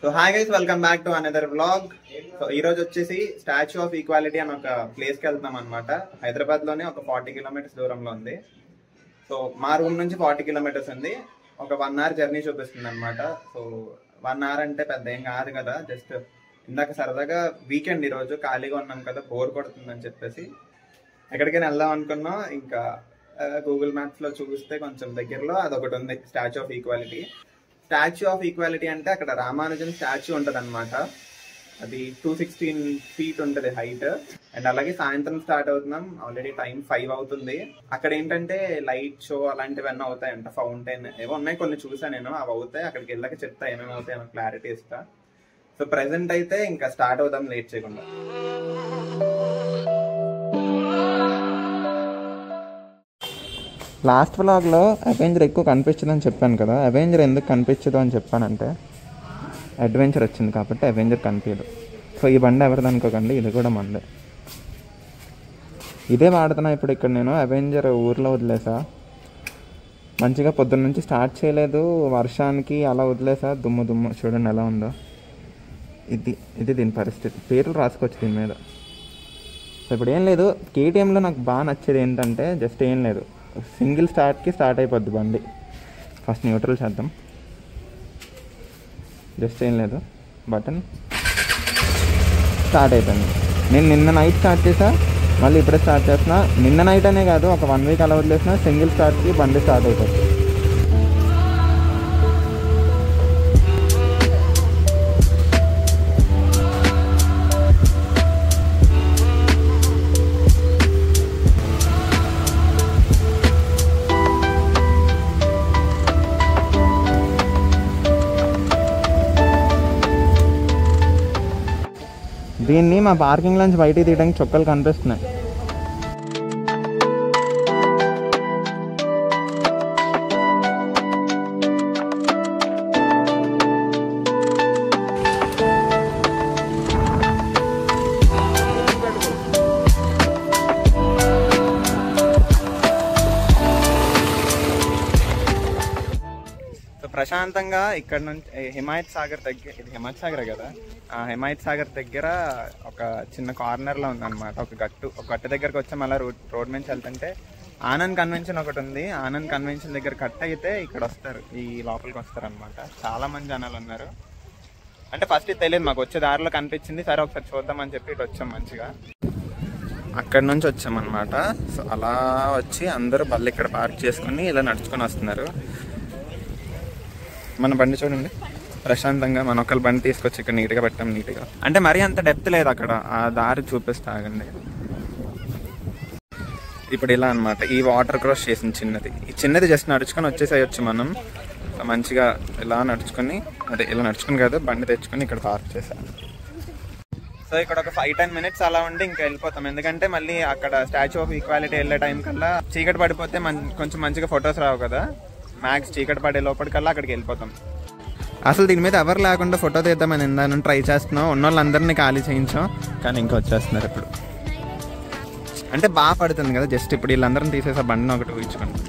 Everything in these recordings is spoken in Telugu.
So hi guys, welcome back to another vlog. So ఈ రోజు వచ్చేసి స్టాచ్యూ ఆఫ్ ఈక్వాలిటీ అని ఒక ప్లేస్ కి వెళ్తున్నాం అనమాట. హైదరాబాద్ లోనే ఒక 40 కిలోమీటర్స్ దూరంలో ఉంది. సో మా రూమ్ నుంచి 40 కిలోమీటర్స్ ఉంది. ఒక 1 hour జర్నీ చూపిస్తుంది అనమాట. సో 1 hour అంటే పెద్ద ఏం కాదు కదా, జస్ట్ ఇందాక సరదాగా వీకెండ్ ఈరోజు ఖాళీగా ఉన్నాం కదా, బోర్ కొడుతుందని చెప్పేసి ఎక్కడికైనా వెళ్దాం అనుకున్నాం. ఇంకా గూగుల్ మ్యాప్స్ లో చూస్తే కొంచెం దగ్గరలో అదొకటి ఉంది, statue of equality. Statue of equality అంటే అక్కడ రామానుజన్ స్టాచ్యూ ఉంటుంది అనమాట. అది 216 feet ఉంటుంది హైట్. అండ్ అలాగే సాయంత్రం స్టార్ట్ అవుతున్నాం, ఆల్రెడీ టైం 5 అవుతుంది. అక్కడ ఏంటంటే లైట్ షో అలాంటివన్నీ అవుతాయంట, ఫౌంటైన్ ఏవో ఉన్నాయి కొన్ని చూసా నేను, అవి అవుతాయి. అక్కడికి వెళ్ళాక చెప్తా ఏమేమి అవుతాయి అని క్లారిటీ ఇస్తా. సో ప్రెసెంట్ అయితే ఇంకా స్టార్ట్ అవుతాం లేట్ చేయకుండా. లాస్ట్ వ్లాగ్లో అవెంజర్ ఎక్కువ కనిపించదని చెప్పాను కదా. అవెంజర్ ఎందుకు కనిపించదు అని చెప్పానంటే అడ్వెంచర్ వచ్చింది కాబట్టి అవెంజర్ కనిపించదు. సో ఈ బండి ఎవరిది అనుకోకండి, ఇది కూడా మందే. ఇదే వాడుతున్నా ఇప్పుడు ఇక్కడ నేను. అవెంజర్ ఊర్లో వదిలేసా, మంచిగా పొద్దున్న నుంచి స్టార్ట్ చేయలేదు, వర్షానికి అలా వదిలేసా. దుమ్ము దుమ్ము చూడండి ఎలా ఉందో. ఇది దీని పరిస్థితి. పేర్లు రాసుకోవచ్చు దీని మీద. సో ఇప్పుడు ఏం లేదు, కేటీఎంలో నాకు బాగా నచ్చేది ఏంటంటే జస్ట్ ఏం లేదు, సింగిల్ స్టార్ట్కి స్టార్ట్ అయిపోద్ది బండి. ఫస్ట్ న్యూట్రల్ చేద్దాం. జస్ట్ ఏం లేదు, బటన్ స్టార్ట్ అయిపోయింది. నేను నిన్న నైట్ స్టార్ట్ చేసా, మళ్ళీ ఇప్పుడే స్టార్ట్ చేస్తున్నా. నిన్న నైట్ అనే కాదు, ఒక 1 week అలా వదిలేసిన సింగిల్ స్టార్ట్కి బండి స్టార్ట్ అయిపోతుంది. దీన్ని మా పార్కింగ్ నుంచి బయటికి తీయడానికి చొక్కలు కనిపిస్తున్నాయి. ప్రశాంతంగా ఇక్కడ నుంచి హిమాయత్ సాగర్ దగ్గర, ఇది హిమాయత్ సాగర్ కదా, హిమాయత్ సాగర్ దగ్గర ఒక చిన్న కార్నర్లో ఉందన్నమాట. ఒక గట్టు దగ్గరకు వచ్చి మళ్ళీ రోడ్ నుంచి వెళ్తుంటే ఆనంద్ కన్వెన్షన్ ఒకటి ఉంది. ఆనంద్ కన్వెన్షన్ దగ్గర కట్ అయితే ఇక్కడ వస్తారు, ఈ లోపలికి వస్తారు అనమాట. చాలా మంది జనాలు ఉన్నారు. అంటే ఫస్ట్ ఇది తెలియదు మాకు, వచ్చే దారిలో కనిపించింది, సరే ఒకసారి చూద్దామని చెప్పి ఇటు వచ్చాం. మంచిగా అక్కడి నుంచి వచ్చామన్నమాట. సో అలా వచ్చి అందరూ బళ్ళు ఇక్కడ పార్క్ చేసుకుని ఇలా నడుచుకొని వస్తున్నారు. మన బండి చూడండి ప్రశాంతంగా, మన ఒక్కరి బండి తీసుకొచ్చి ఇక్కడ నీట్గా పెట్టాం. నీట్గా అంటే మరీ అంత డెప్త్ లేదు అక్కడ, ఆ దారి చూపిస్తా ఆగండి. ఇప్పుడు ఇలా అనమాట, ఈ వాటర్ క్రాస్ చేసిన చిన్నది జస్ట్ నడుచుకొని వచ్చేసేయచ్చు మనం. మంచిగా ఇలా నడుచుకొని, అదే ఇలా నడుచుకుని కాదు, బండి తెచ్చుకొని ఇక్కడ పార్క్ చేశాను. సో ఇక్కడ ఒక 5-10 minutes అలా ఉండి ఇంకా వెళ్ళిపోతాం. ఎందుకంటే మళ్ళీ అక్కడ స్టాచ్యూ ఆఫ్ ఈక్వాలిటీ వెళ్ళే టైం కల్లా చీకటి పడిపోతే కొంచెం మంచిగా ఫొటోస్ రావు కదా. మ్యాక్స్ చీకటి పడే లోపలికల్లా అక్కడికి వెళ్ళిపోతాం. అసలు దీని మీద ఎవరు లేకుండా ఫోటో తీద్దామని ఇందాను ట్రై చేస్తున్నాం. ఉన్న వాళ్ళందరినీ ఖాళీ చేయించాం, కానీ ఇంకా వచ్చేస్తున్నారు ఇప్పుడు. అంటే బాగా పడుతుంది కదా, జస్ట్ ఇప్పుడు వీళ్ళందరిని తీసేసి ఆ బండిని ఒకటి ఊహించుకోండి.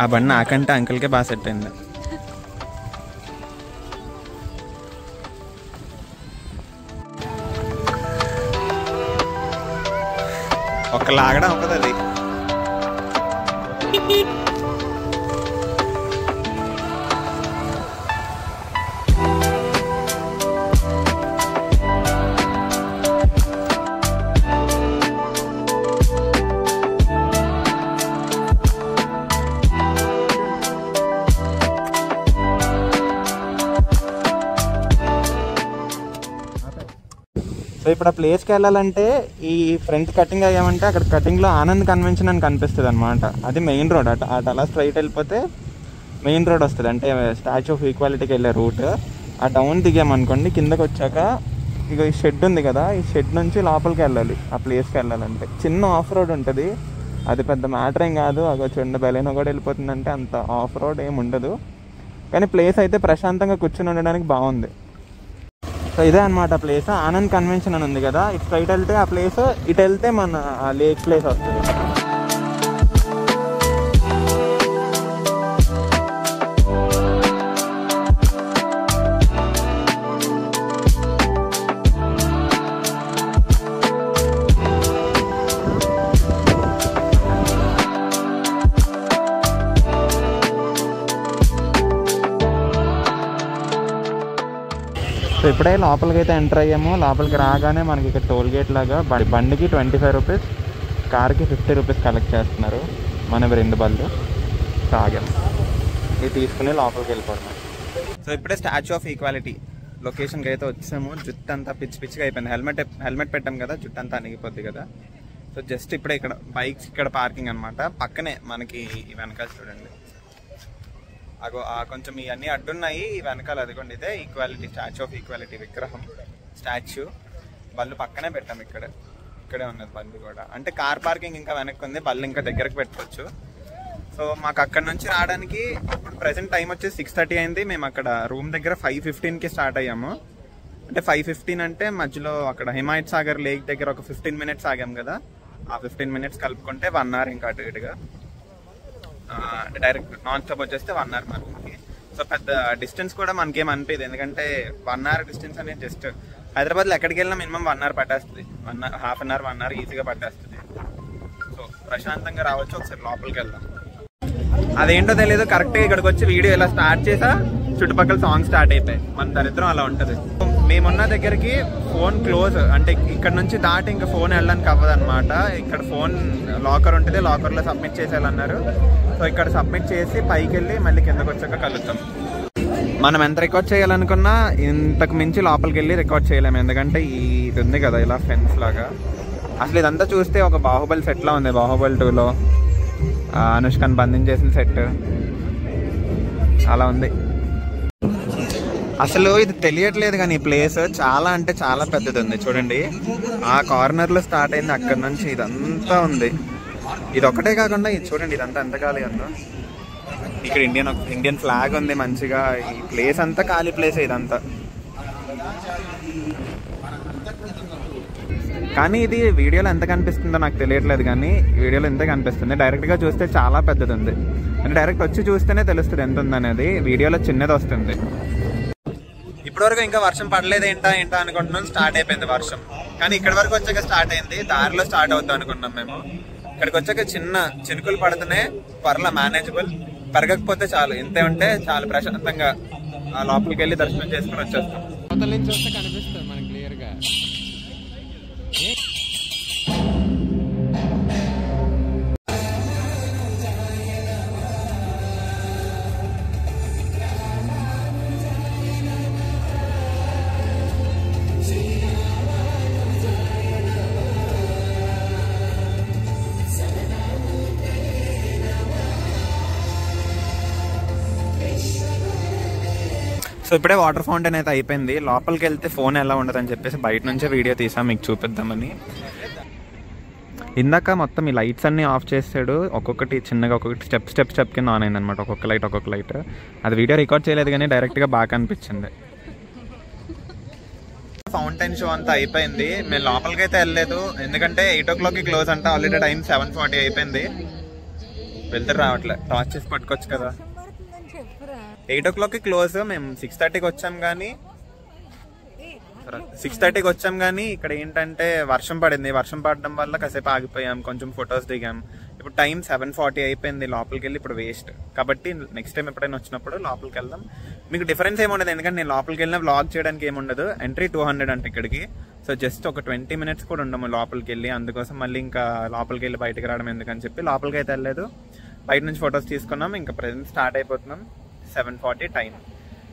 ఆ బండి నాకంటే అంకుల్కే బాగా సెట్ అయింది. ఒక లాగడం ఉంటుంది అది. సో ఇప్పుడు ఆ ప్లేస్కి వెళ్ళాలంటే ఈ ఫ్రంట్ కటింగ్ అయ్యామంటే అక్కడ కటింగ్లో ఆనంద్ కన్వెన్షన్ అని కనిపిస్తుంది అనమాట. అది మెయిన్ రోడ్. అటు అలా స్ట్రైట్ వెళ్ళిపోతే మెయిన్ రోడ్ వస్తుంది, అంటే స్టాచ్యూ ఆఫ్ ఈక్వాలిటీకి వెళ్ళే రూట్. ఆ డౌన్ దిగామనుకోండి, కిందకి వచ్చాక ఇక ఈ షెడ్ ఉంది కదా, ఈ షెడ్ నుంచి లోపలికి వెళ్ళాలి. ఆ ప్లేస్కి వెళ్ళాలంటే చిన్న ఆఫ్ రోడ్ ఉంటుంది, అది పెద్ద మ్యాటర్ ఏం కాదు. అగో చూడండి, బెలైనా కూడా వెళ్ళిపోతుందంటే అంత ఆఫ్ రోడ్ ఏమి ఉండదు, కానీ ప్లేస్ అయితే ప్రశాంతంగా కూర్చొని ఉండడానికి బాగుంది. సో ఇదే అనమాట ప్లేస్. ఆనంద్ కన్వెన్షన్ అని ఉంది కదా, ఇటు స్ట్రైట్ వెళ్తే ఆ ప్లేస్, ఇటు వెళ్తే మన లేక్ ప్లేస్ వస్తుంది. సో ఇప్పుడే లోపలికి అయితే ఎంటర్ అయ్యాము. లోపలికి రాగానే మనకి ఇక్కడ టోల్ గేట్ లాగా బండికి 25 రూపీస్, కార్కి 50 రూపీస్ కలెక్ట్ చేస్తున్నారు. మనవి 2 బళ్ళు సాగాము. ఇది తీసుకుని లోపలికి వెళ్ళిపోతున్నాం. సో ఇప్పుడే స్టాచ్యూ ఆఫ్ ఈక్వాలిటీ లొకేషన్కి అయితే వచ్చాము. జుట్టు అంతా పిచ్చిగా అయిపోయింది. హెల్మెట్ పెట్టాం కదా, జుట్టు అంతా అణిగిపోద్ది కదా. సో జస్ట్ ఇప్పుడే ఇక్కడ బైక్స్ ఇక్కడ పార్కింగ్ అనమాట. పక్కనే మనకి వెనకాల చూడండి, అగో కొంచెం ఇవన్నీ అడ్డున్నాయి వెనకాల. అదిగోండి, ఇదే ఈక్వాలిటీ, స్టాచ్యూ ఆఫ్ ఈక్వాలిటీ విగ్రహం, స్టాచ్యూ. బళ్ళు పక్కనే పెట్టాం, ఇక్కడే ఉన్నది బళ్ళు కూడా. అంటే కార్ పార్కింగ్ ఇంకా వెనక్కి ఉంది, బళ్ళు ఇంకా దగ్గరకు పెట్టుకోవచ్చు. సో మాకు అక్కడ నుంచి రావడానికి ఇప్పుడు ప్రెసెంట్ టైం వచ్చేసి 6:30 అయింది. మేము అక్కడ రూమ్ దగ్గర 5:15కి స్టార్ట్ అయ్యాము. అంటే 5:15 అంటే మధ్యలో అక్కడ హిమాయత్ సాగర్ లేక్ దగ్గర ఒక 15 మినిట్స్ ఆగాం కదా. ఆ 15 మినిట్స్ కలుపుకుంటే 1 అవర్ ఇంకా అటు ఇటుగా. అంటే డైరెక్ట్ నాన్ స్టాప్ వచ్చేస్తే 1 అవర్ మనకి. సో పెద్ద డిస్టెన్స్ కూడా మనకేం అనిపించదు, ఎందుకంటే 1 అవర్ డిస్టెన్స్ అనేది జస్ట్ హైదరాబాద్లో ఎక్కడికి వెళ్ళినా మినిమం 1 అవర్ పట్టేస్తుంది. హాఫ్ అన్ అవర్ 1 అవర్ ఈజీగా పట్టేస్తుంది. సో ప్రశాంతంగా రావచ్చు. ఒకసారి లోపలికి వెళ్దాం. అదేంటో తెలియదు, కరెక్ట్గా ఇక్కడికి వచ్చి వీడియో ఇలా స్టార్ట్ చేసా, చుట్టుపక్కల సాంగ్ స్టార్ట్ అయిపోయాయి. మన దరిద్రం అలా ఉంటుంది. మేమున్న దగ్గరికి ఫోన్ క్లోజ్, అంటే ఇక్కడ నుంచి దాటి ఇంకా ఫోన్ వెళ్ళడానికి అవ్వదు అనమాట. ఇక్కడ ఫోన్ లాకర్ ఉంటుంది, లాకర్లో సబ్మిట్ చేసేయాలన్నారు. సో ఇక్కడ సబ్మిట్ చేసి పైకి వెళ్ళి మళ్ళీ కిందకు వచ్చాక కలుద్దాం. మనం ఎంత రికార్డ్ చేయాలనుకున్నా ఇంతకు మించి లోపలికి వెళ్ళి రికార్డ్ చేయలేము, ఎందుకంటే ఇది ఉంది కదా ఇలా ఫెన్స్ లాగా. అసలు ఇదంతా చూస్తే ఒక బాహుబలి సెట్లా ఉంది. బాహుబలి 2లో అనుష్కని బంధించేసిన సెట్ అలా ఉంది. అసలు ఇది తెలియట్లేదు కానీ ఈ ప్లేస్ చాలా అంటే చాలా పెద్దది ఉంది. చూడండి, ఆ కార్నర్లో స్టార్ట్ అయింది, అక్కడ నుంచి ఇదంతా ఉంది. ఇది ఒకటే కాకుండా ఇది చూడండి, ఇదంతా ఎంత ఖాళీ ఉందో. ఇక్కడ ఇండియన్ ఫ్లాగ్ ఉంది మంచిగా. ఈ ప్లేస్ అంతా ఖాళీ ప్లేస్ ఇదంతా. కానీ ఇది వీడియోలో ఎంత కనిపిస్తుందో నాకు తెలియట్లేదు, కానీ వీడియోలో ఎంత కనిపిస్తుంది. డైరెక్ట్గా చూస్తే చాలా పెద్దది ఉంది. అంటే డైరెక్ట్ వచ్చి చూస్తేనే తెలుస్తుంది ఎంత ఉందనేది. వీడియోలో చిన్నది వస్తుంది. ఇప్పటివరకు ఇంకా వర్షం పడలేదు ఏంటా అనుకుంటున్నాం. స్టార్ట్ అయిపోయింది వర్షం, కానీ ఇక్కడి వరకు వచ్చాక స్టార్ట్ అయింది. దారిలో స్టార్ట్ అవుద్దాం అనుకున్నాం మేము. ఇక్కడికి వచ్చాక చిన్న చినుకులు పడుతున్నాయి, పర్లా మేనేజబుల్. పెరగకపోతే చాలు, ఇంతే ఉంటే చాలా ప్రశాంతంగా లోపలికి వెళ్ళి దర్శనం చేసుకుని వచ్చేస్తాం. అవతల నుంచి వస్తే కనిపిస్తుంది మనకి క్లియర్గా. సో ఇప్పుడే వాటర్ ఫౌంటైన్ అయితే అయిపోయింది. లోపలికి వెళ్తే ఫోన్ ఎలా ఉండదని చెప్పేసి బయట నుంచే వీడియో తీసాం మీకు చూపిద్దామని. ఇందాక మొత్తం ఈ లైట్స్ అన్నీ ఆఫ్ చేసాడు, ఒక్కొక్కటి చిన్నగా ఒక్కొక్కటి స్టెప్ కింద ఆన్ అయింది అనమాట. ఒక్కొక్క లైట్. అది వీడియో రికార్డ్ చేయలేదు కానీ డైరెక్ట్గా బాగా అనిపించింది. ఫౌంటైన్ షో అంతా అయిపోయింది. మేము లోపలికి అయితే వెళ్ళలేదు, ఎందుకంటే 8 o'clockకి క్లోజ్ అంట. ఆల్రెడీ టైం 7:40 అయిపోయింది. వెళ్తే రావట్లే, టార్చ్ చేసి పట్టుకోవచ్చు కదా. 8 o'clockకి క్లోజ్. మేము 6:30కి వచ్చాం కానీ ఇక్కడ ఏంటంటే వర్షం పడింది. వర్షం పడడం వల్ల కాసేపు ఆగిపోయాం, కొంచెం ఫొటోస్ దిగాం. ఇప్పుడు టైం 7:40 అయిపోయింది. లోపలికి వెళ్ళి ఇప్పుడు వేస్ట్. కాబట్టి నెక్స్ట్ టైం ఎప్పుడైనా వచ్చినప్పుడు లోపలికి వెళ్దాం. మీకు డిఫరెన్స్ ఏముండదు, ఎందుకంటే నేను లోపలికి వెళ్ళినా వ్లాగ్ చేయడానికి ఏముండదు. ఎంట్రీ 200 అంటే ఇక్కడికి. సో జస్ట్ ఒక 20 minutes కూడా ఉండము లోపలికి వెళ్ళి. అందుకోసం మళ్ళీ ఇంకా లోపలికి వెళ్ళి బయటకు రావడం ఎందుకని చెప్పి లోపలికి అయితే వెళ్ళలేదు. బయట నుంచి ఫొటోస్ తీసుకున్నాం. ఇంకా ప్రెజెంట్ స్టార్ట్ అయిపోతున్నాం. 7:40 టైం.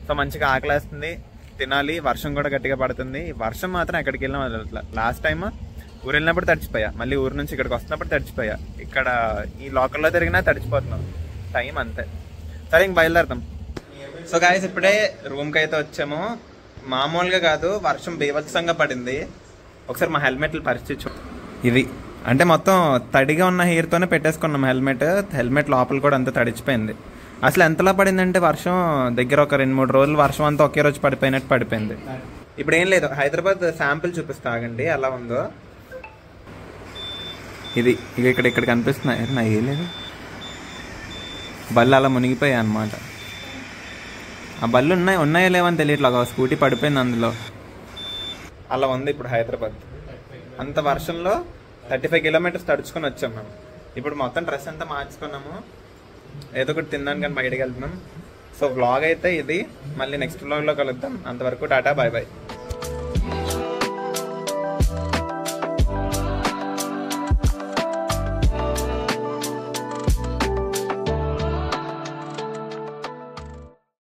సో మంచిగా ఆకలేస్తుంది, తినాలి. వర్షం కూడా గట్టిగా పడుతుంది. వర్షం మాత్రం ఎక్కడికి వెళ్ళినా వదలట్లా. లాస్ట్ టైం ఊరు వెళ్ళినప్పుడు తడిచిపోయా, మళ్ళీ ఊరు నుంచి ఇక్కడికి వస్తున్నప్పుడు తడిచిపోయా. ఇక్కడ ఈ లోకల్లో తిరిగినా తడిచిపోతున్నాం. టైం అంతే. సరే ఇంక బయలుదేరుతాం. సో గాయస్ ఇప్పుడే రూమ్కి అయితే వచ్చాము. మామూలుగా కాదు, వర్షం బీభత్సంగా పడింది. ఒకసారి మా హెల్మెట్లు పరిస్థితి ఇది. అంటే మొత్తం తడిగా ఉన్న హెయిర్తోనే పెట్టేసుకున్నాం హెల్మెట్ లోపల కూడా అంతా తడిచిపోయింది. అసలు ఎంతలా పడిందంటే వర్షం దగ్గర ఒక 2-3 రోజులు వర్షం అంతా ఒకే రోజు పడిపోయింది. ఇప్పుడు ఏం లేదు, హైదరాబాద్ శాంపిల్ చూపిస్తా ఆగండి ఎలా ఉందో. ఇది ఇక్కడ కనిపిస్తున్నాయి. నాకు ఏం లేదు, బళ్ళు అలా మునిగిపోయాయి అన్నమాట. ఆ బళ్ళు ఉన్నాయో లేవని తెలియట్లేదు. స్కూటీ పడిపోయింది అందులో. అలా ఉంది ఇప్పుడు హైదరాబాద్. అంత వర్షంలో 35 kilometers తడుచుకొని వచ్చాం మేము. ఇప్పుడు మొత్తం డ్రెస్ అంతా మార్చుకున్నాము, ఏదో ఒకటి తిన్నాను కానీ బయటకు వెళ్తున్నాం. సో వ్లాగ్ అయితే ఇది. మళ్ళీ నెక్స్ట్ వ్లాగ్లో కలుద్దాం. అంతవరకు టాటా, బాయ్ బాయ్.